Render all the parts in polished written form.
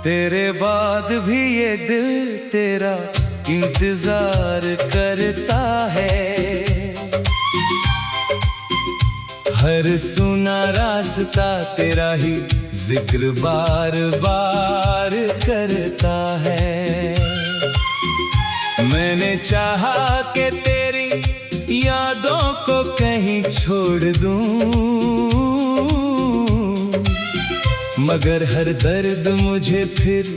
तेरे बाद भी ये दिल तेरा इंतजार करता है। हर सुना रास्ता तेरा ही जिक्र बार बार करता है। मैंने चाहा कि तेरी यादों को कहीं छोड़ दूं, मगर हर दर्द मुझे फिर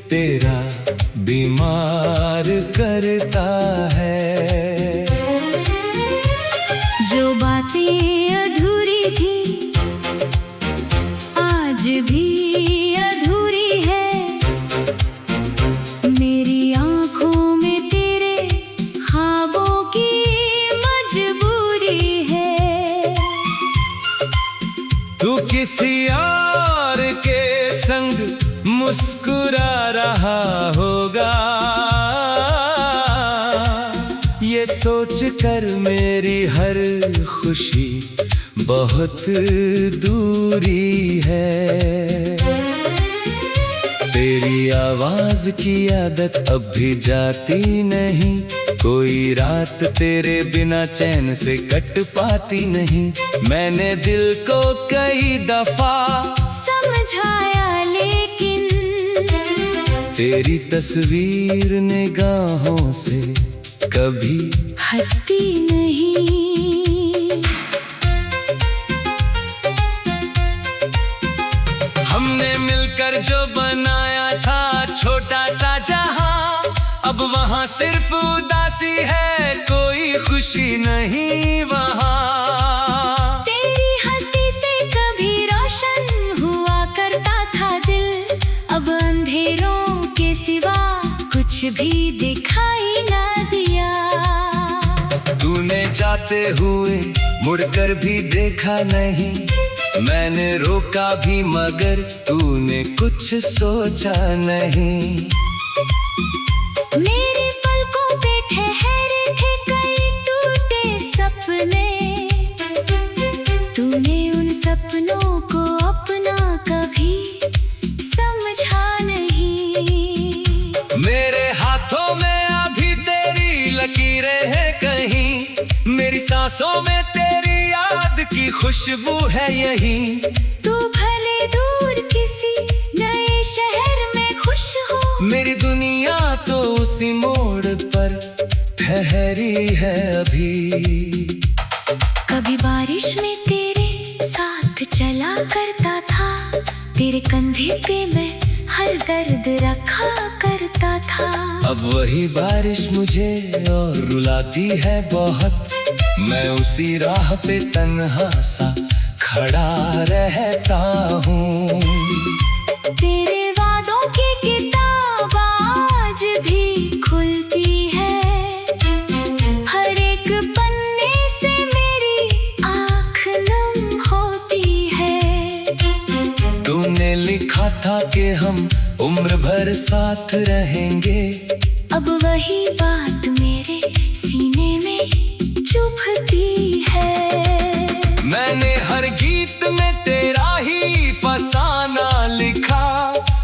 तेरा बीमार करता है। जो बातें अधूरी थी आज भी अधूरी है। मेरी आंखों में तेरे ख्वाबों की मजबूरी है। तू किसी और के संग मुस्कुरा रहा होगा, ये सोच कर मेरी हर खुशी बहुत दूरी है। तेरी आवाज की आदत अब भी जाती नहीं, कोई रात तेरे बिना चैन से कट पाती नहीं। मैंने दिल को कई दफा समझाया लेकिन तेरी तस्वीर निगाहों से कभी हटती नहीं। हमने मिलकर जो बनाया था छोटा सा जहां, अब वहां सिर्फ उदासी है, कोई खुशी नहीं वहां। तेरी हंसी से कभी रोशन हुआ करता था दिल, अब अंधेरों के सिवा कुछ भी दिखाई ना दिया। तूने जाते हुए मुड़कर भी देखा नहीं, मैंने रोका भी मगर तूने कुछ सोचा नहीं। मेरे पलकों पे ठहरे थे कई टूटे सपने, तूने उन सपनों को अपना कभी समझा नहीं। मेरे हाथों में अभी तेरी लकीरें हैं कहीं, मेरी सांसों में तेरी याद की खुशबू है यहीं। तू भले दूर किसी नए शहर में खुश हो, मेरी दुनिया तो उसी मोड़ पर ठहरी है अभी। कभी बारिश में तेरे साथ चला करता था, तेरे कंधे पे मैं हर दर्द रखा करता था। अब वही बारिश मुझे और रुलाती है बहुत, मैं उसी राह पे तन्हा सा खड़ा रहता हूँ। तेरे वादों की किताब आज भी खुलती है, हर एक पन्ने से मेरी आँख नम होती है। तूने लिखा था कि हम उम्र भर साथ रहेंगे, अब वही बात मेरे सीने में चुभती है। मैंने हर गीत में तेरा ही फसाना लिखा,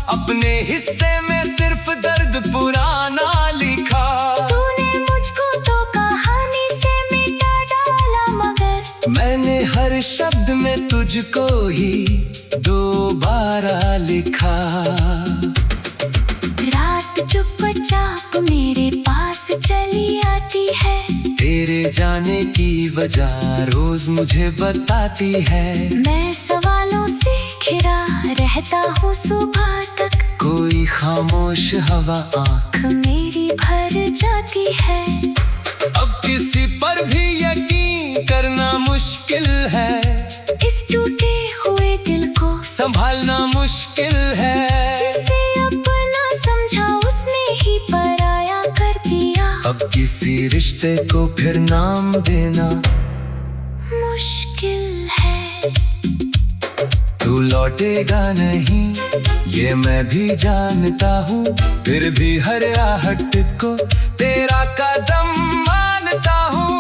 अपने हिस्से में सिर्फ दर्द पुराना लिखा। तूने मुझको तो कहानी से मिटा डाला मगर मैंने हर शब्द में तुझको ही दोबारा लिखा। रात चुपचाप मेरे पास चली आती है, तेरे जाने की वजह रोज मुझे बताती है। मैं सवालों से घिरा रहता हूँ सुबह तक, कोई खामोश हवा आँख मेरी भर जाती है। अब किसी पर भी यकीन करना मुश्किल है, इस टूटे हुए दिल को संभालना मुश्किल है। जिसे अपना समझा उसने ही पराया कर दिया, अब किसी रिश्ते को फिर नाम देना मुश्किल है। तू लौटेगा नहीं ये मैं भी जानता हूँ, फिर भी हर आहट को तेरा कदम मानता हूँ।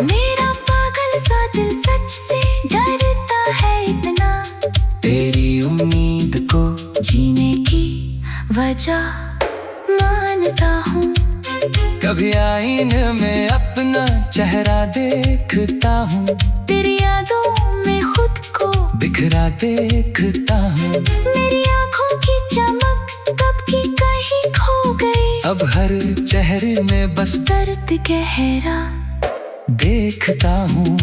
मेरा पागल सा दिल सच से डरता है इतना, तेरी उम्मीद को जीने वजह मानता हूँ। कभी आईने में अपना चेहरा देखता हूँ, तेरी यादों में खुद को बिखरा देखता हूँ। मेरी आँखों की चमक कब की कहीं खो गई, अब हर चेहरे में बस दर्द गहरा देखता हूँ।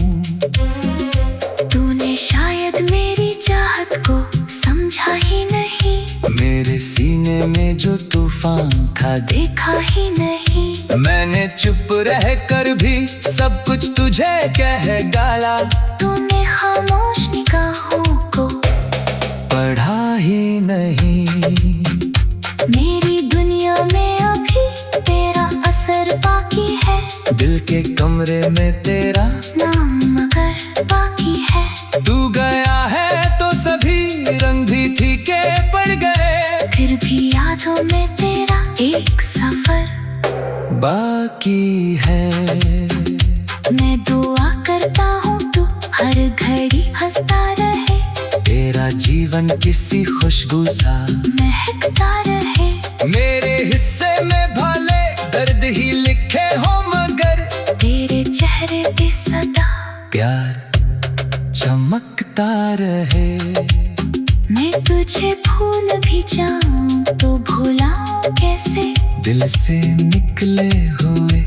तूने शायद मेरी चाहत को समझा ही नहीं, मेरे सीने में जो तूफान था देखा ही नहीं। मैंने चुप रह कर भी सब कुछ तुझे कह डाला, तूने खामोश निगाहों को पढ़ा ही नहीं। मेरी दुनिया में अभी तेरा असर बाकी है, दिल के कमरे में तेरा नाम मगर बाकी है। तू गया है तो सभी रंग भी फीके पड़ गए, फिर भी यादों में तेरा एक सफर बाकी है। मैं दुआ करता हूँ तू हर घड़ी हंसता रहे, तेरा जीवन किसी खुशबू सा महकता रहे। मेरे हिस्से में भले दर्द ही लिखे हो, मगर तेरे चेहरे पे सदा प्यार चमकता रहे। मैं तुझे भूल भी जाऊं तो भुलाऊं कैसे, दिल से निकले हुए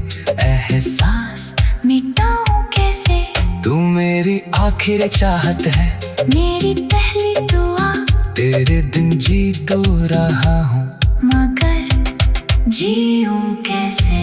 एहसास मिटाऊं कैसे। तू मेरी आखिरी चाहत है, मेरी पहली दुआ, तेरे दिन जी तो रहा हूँ, मगर जीऊं कैसे।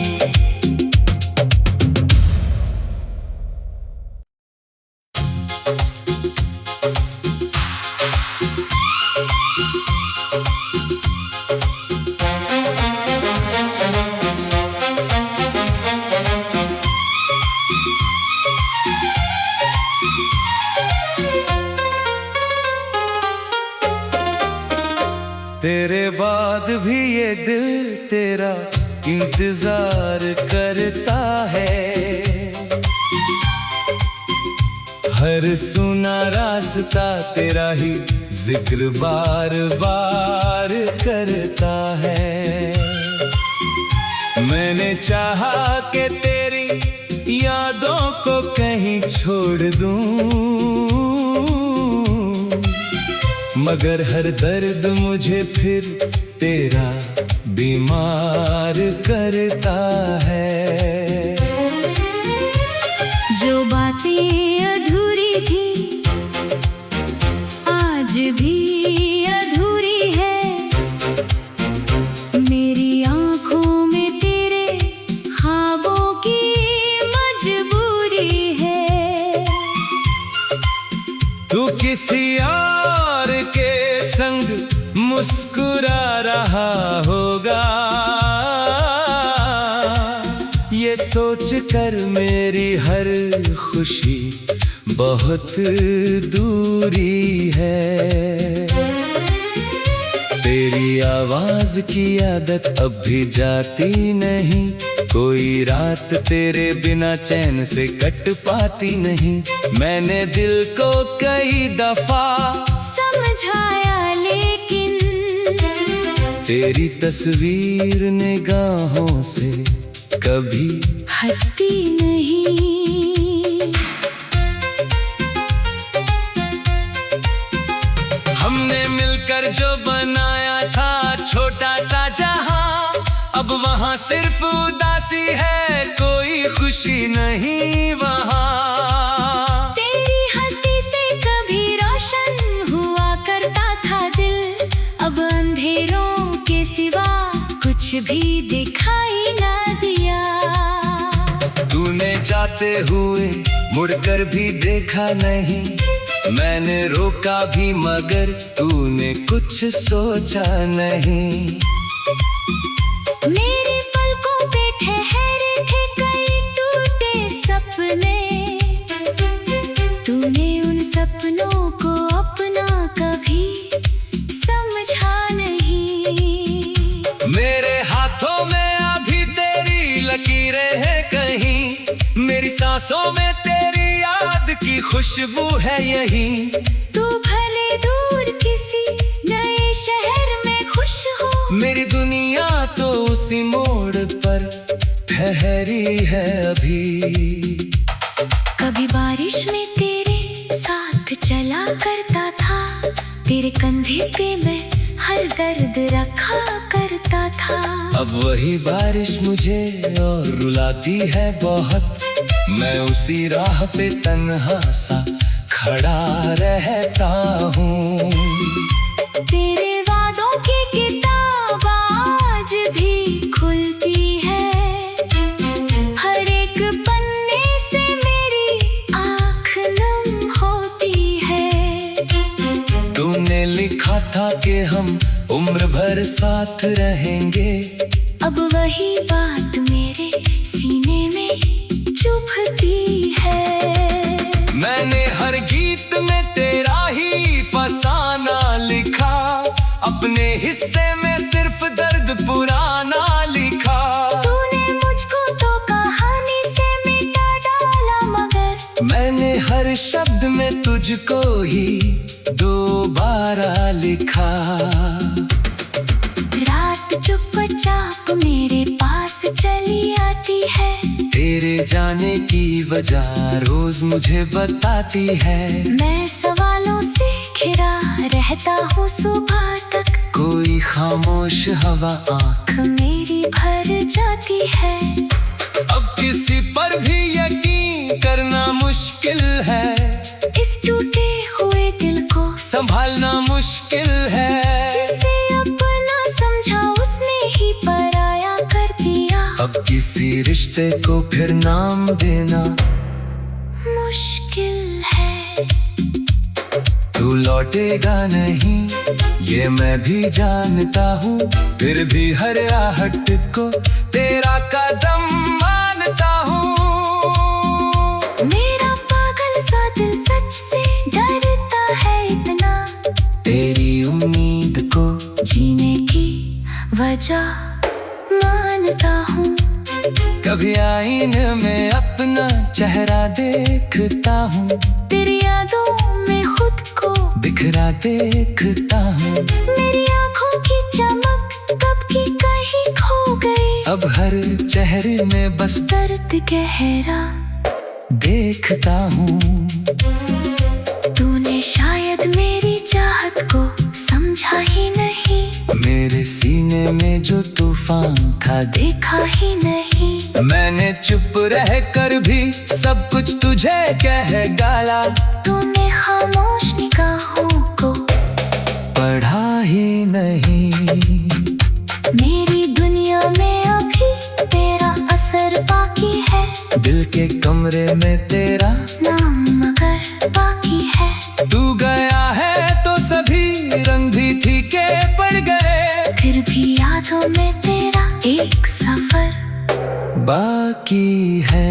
तेरे बाद भी ये दिल तेरा इंतजार करता है, हर सुना रास्ता तेरा ही जिक्र बार बार करता है। मैंने चाहा कि तेरी यादों को कहीं छोड़ दूं, मगर हर दर्द मुझे फिर तेरा बीमार करता है। जो बातें अधूरी थी आज भी अधूरी है, मेरी आंखों में तेरे ख्वाबों की मजबूरी है। तू किसी और के संग मुस्कुरा रहा होगा, ये सोच कर मेरी हर खुशी बहुत दूरी है। तेरी आवाज की आदत अब भी जाती नहीं, कोई रात तेरे बिना चैन से कट पाती नहीं। मैंने दिल को कई दफा समझाया लेकिन तेरी तस्वीर निगाहों से कभी हटती नहीं। हमने मिलकर जो बनाया था छोटा सा जहां, अब वहां सिर्फ उदासी है, कोई खुशी नहीं वहां। तेरी हंसी से कभी रोशन हुआ करता था दिल, अब अंधेरों के सिवा कुछ भी दिखाई ना दिया। तूने जाते हुए मुड़कर भी देखा नहीं, मैंने रोका भी मगर तूने कुछ सोचा नहीं। मेरी पलकों पे ठहरे थे कई टूटे सपने, तूने उन सपनों को अपना कभी समझा नहीं। मेरे हाथों में अभी तेरी लकीरें हैं कहीं, मेरी सांसों में तेरी याद की खुशबू है यही। तू भले दूर किसी नए शहर में खुश हो, मेरी दुनिया तो उसी मोड़ पर ठहरी है अभी। कभी बारिश में तेरे साथ चला करता था, तेरे कंधे पे मैं हर दर्द रखा करता था। अब वही बारिश मुझे और रुलाती है बहुत, मैं उसी राह पे तन्हा सा खड़ा रहता हूँ। तेरे वादों की किताब आज भी खुलती है, हर एक पन्ने से मेरी आँख नम होती है। तुमने लिखा था कि हम उम्र भर साथ रहेंगे, अब वही बात मेरे सीने में चुभती है। मैंने हर गीत में तेरा ही फसाना लिखा, अपने हिस्से में सिर्फ दर्द पुराना लिखा। तूने मुझको तो कहानी से मिटा डाला, मगर मैंने हर शब्द में तुझको ही दोबारा लिखा। रात चुपचाप मेरे पास चली आती है, तेरे जाने की वजह रोज मुझे बताती है। मैं सवालों से घिरा रहता हूँ सुबह तक, कोई खामोश हवा आँख मेरी भर जाती है। अब किसी पर भी यकीन करना मुश्किल है, इस टूटे हुए दिल को संभालना मुश्किल है। जिसे अपना समझा उसने ही पराया कर दिया, अब किसी रिश्ते को फिर नाम देना मुश्किल है। तू लौटेगा नहीं ये मैं भी जानता हूँ, फिर भी हर आहट को तेरा कदम मानता हूँ। मेरा पागल सा दिल सच से डरता है इतना, तेरी उम्मीद को जीने की वजह मानता हूँ। कभी आईने में अपना चेहरा देखता हूँ, तेरी यादों में खुद को बिखरा देखता हूँ। मेरी आँखों की चमक कब की कहीं खो गई, अब हर चेहरे में बस दर्द गहरा देखता हूँ। तूने शायद मेरी चाहत को समझा ही नहीं, मेरे सीने में जो तूफान था देखा ही नहीं। मैंने चुप रह कर भी सब कुछ तुझे कह डाला, तूने खामोश निगाहों को पढ़ा ही नहीं। मेरी दुनिया में अभी तेरा असर बाकी है, दिल के कमरे में तेरा नाम मगर बाकी है। तू गया है तो सभी रंग भी फीके पड़ गए, फिर भी यादों में तेरा एक सफर बाकी है।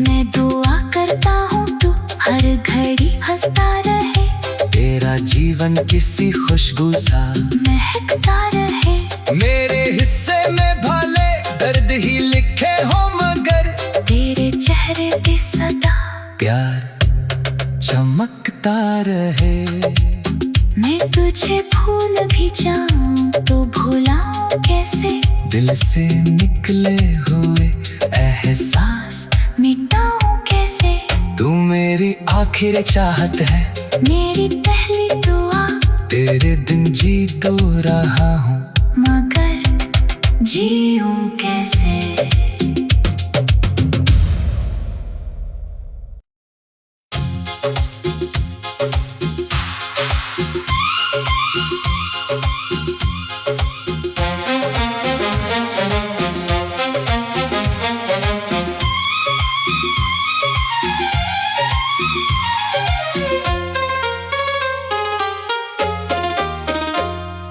मैं दुआ करता हूँ तू हर घड़ी हंसता रहे, तेरा जीवन किसी खुशबू सा महकता रहे। मेरे हिस्से में भले दर्द ही लिखे हो, मगर तेरे चेहरे पे सदा प्यार चमकता रहे। मैं तुझे भूल भी जाऊं तो भुलाऊं कैसे, दिल से निकले हुए एहसास मिटाऊं कैसे। तू मेरी आखिरी चाहत है, मेरी पहली दुआ, तेरे दिन जी तो रहा हूँ, मगर जीऊं कैसे।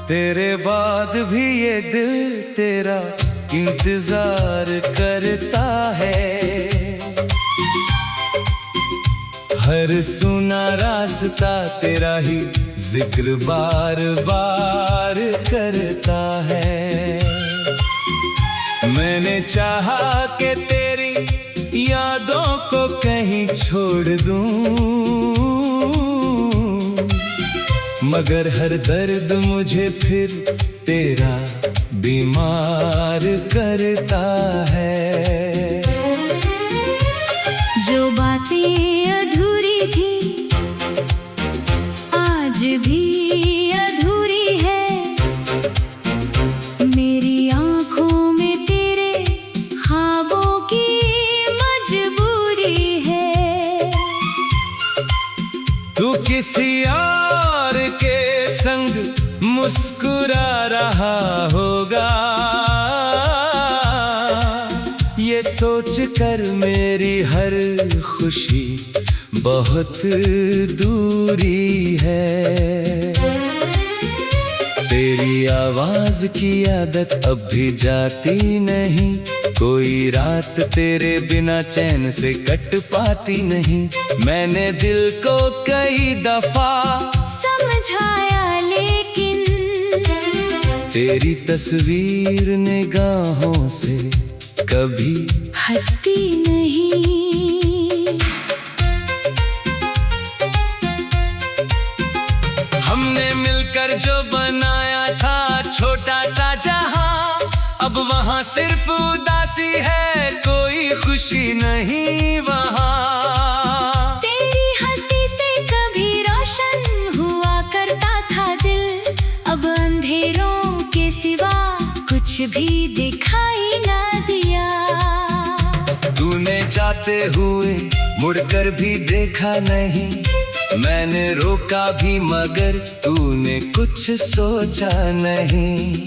तेरे बाद भी ये दिल तेरा इंतजार करता है, हर सुना रास्ता तेरा ही जिक्र बार बार करता है। मैंने चाहा कि तेरी यादों को कहीं छोड़ दूं, मगर हर दर्द मुझे फिर तेरा बीमार करता है। जो बातें अधूरी थी आज भी अधूरी है। मेरी आंखों में तेरे ख्वाबों की मजबूरी है। तू किसी और के संग मुस्कुरा रहा होगा, ये सोच कर मेरी हर खुशी बहुत दूरी है। तेरी आवाज की आदत अब भी जाती नहीं, कोई रात तेरे बिना चैन से कट पाती नहीं। मैंने दिल को कई दफा समझाया लेकिन तेरी तस्वीर निगाहों से कभी हटती नहीं। हमने मिलकर जो बनाया था छोटा सा जहां, अब वहां सिर्फ उदासी है, कोई खुशी नहीं वहां। तेरी हंसी से कभी रोशन हुआ करता था दिल, अब अंधेरों के सिवा कुछ भी दिखाई ना दिया। तूने जाते हुए मुड़कर भी देखा नहीं, मैंने रोका भी मगर तूने कुछ सोचा नहीं।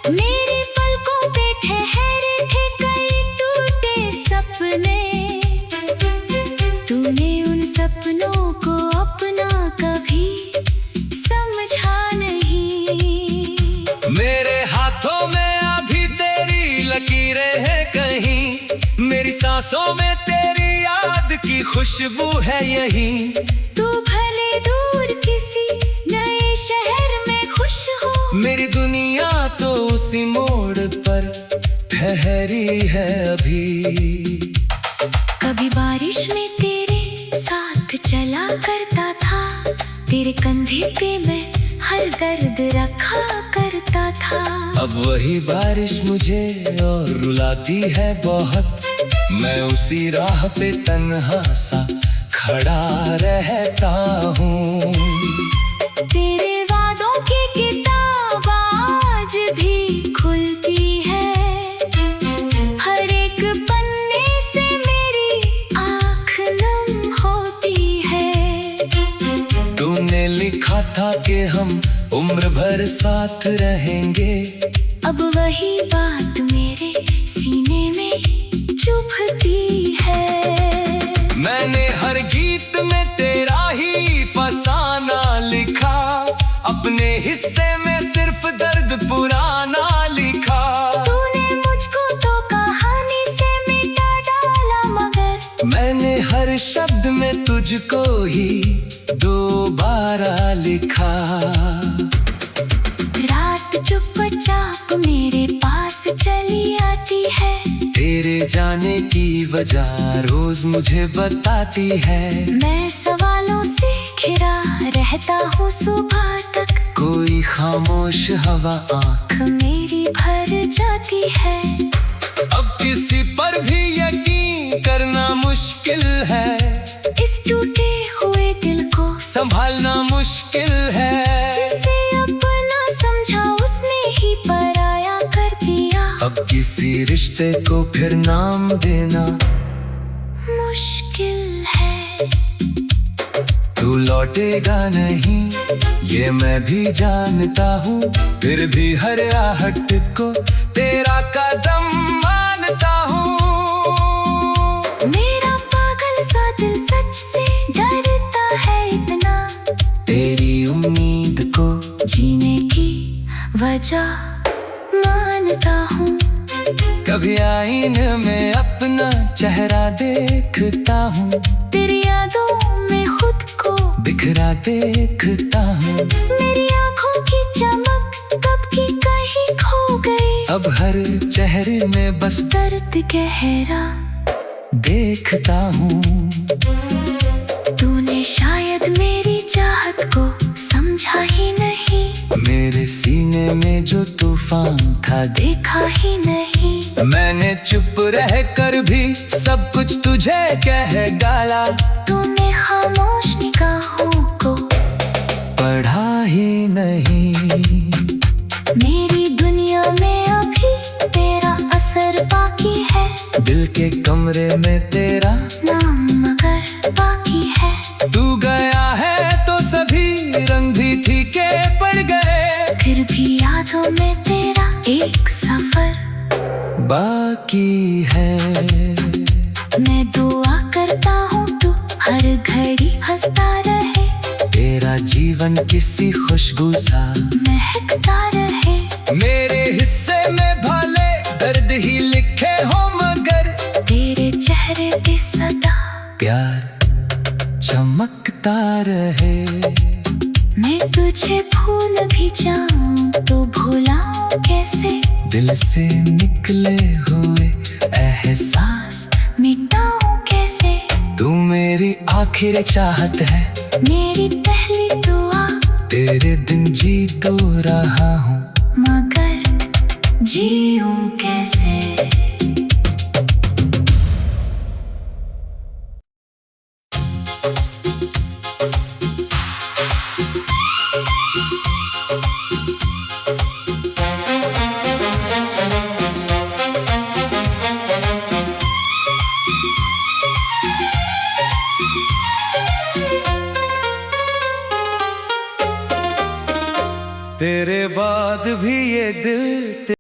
मेरी पलकों पे ठहरे थे कई टूटे सपने, तूने उन सपनों को अपना कभी समझा नहीं। मेरे हाथों में अभी तेरी लकीरें हैं कहीं, मेरी सांसों में तेरी याद की खुशबू है यहीं। तू भले दूर किसी नए शहर में खुश हो, मेरी दुनिया तो उसी मोड़ पर ठहरी है अभी। कभी बारिश में तेरे साथ चला करता था, तेरे कंधे पे मैं हर दर्द रखा करता था। अब वही बारिश मुझे और रुलाती है बहुत, मैं उसी राह पे तन्हा सा खड़ा रहता हूँ। तेरे वादों की किताब आज भी खुलती है, हर एक पन्ने से मेरी आँख नम होती है। तूने लिखा था कि हम उम्र भर साथ रहेंगे, अब वही बात मेरे सीने में चुभती है। मैंने हर गीत में तेरा ही फसाना लिखा, अपने हिस्से में सिर्फ दर्द पुराना लिखा। तूने मुझको तो कहानी से मिटा डाला मगर मैंने हर शब्द में तुझको ही दोबारा लिखा। रात चुपचाप मेरे पास चली आती है, तेरे जाने की वजह रोज मुझे बताती है। मैं सवालों से घिरा रहता हूँ सुबह तक, कोई खामोश हवा आँख मेरी भर जाती है। अब किसी पर भी यकीन करना मुश्किल है, इस टूटे हुए दिल को संभालना मुश्किल है। जिसे अपना समझा उसने ही पराया कर दिया, अब किसी रिश्ते को फिर नाम देना मुश्किल है। तू लौटेगा नहीं ये मैं भी जानता हूँ, फिर भी हर आहट को तेरा कदम मानता हूँ। मेरा पागल सा दिल सच से डरता है इतना, तेरी उम्मीद को जीने की वजह मानता हूँ। कभी आईने में अपना चेहरा देखता हूँ, तेरी यादों में खुद को बिखरा देखता हूँ। मेरी आँखों की चमक कब की कहीं खो गई, अब हर चेहरे में बस दर्द गहरा देखता हूँ। तूने शायद मेरी चाहत को समझा ही नहीं, मेरे सपने में जो तूफान था देखा ही नहीं। मैंने चुप रह कर भी सब कुछ तुझे कह डाला। तूने खामोश निगाहों को पढ़ा ही नहीं। मेरी दुनिया में अभी तेरा असर बाकी है। दिल के कमरे में तेरा नाम मगर बाकी है। तू गया है तो सभी रंग भी फीके पड़ गए। फिर भी यादों में तेरा एक सफर बाकी है। मैं दुआ करता हूँ तू हर घड़ी हंसता रहे। तेरा जीवन किसी खुशबू सा महकता रहे। मेरे हिस्से में भले दर्द ही लिखे हो मगर तेरे चेहरे पे सदा प्यार चमकता रहे। मैं तुझे भूल भी जाऊं तो भुलाऊं कैसे। दिल से निकले हुए एहसास मिटाऊं कैसे। तू मेरी आखिरी चाहत है। मेरी पहली दुआ तेरे दिन जी तो रहा हूँ मगर जीऊं कैसे। तेरे बाद भी ये दिल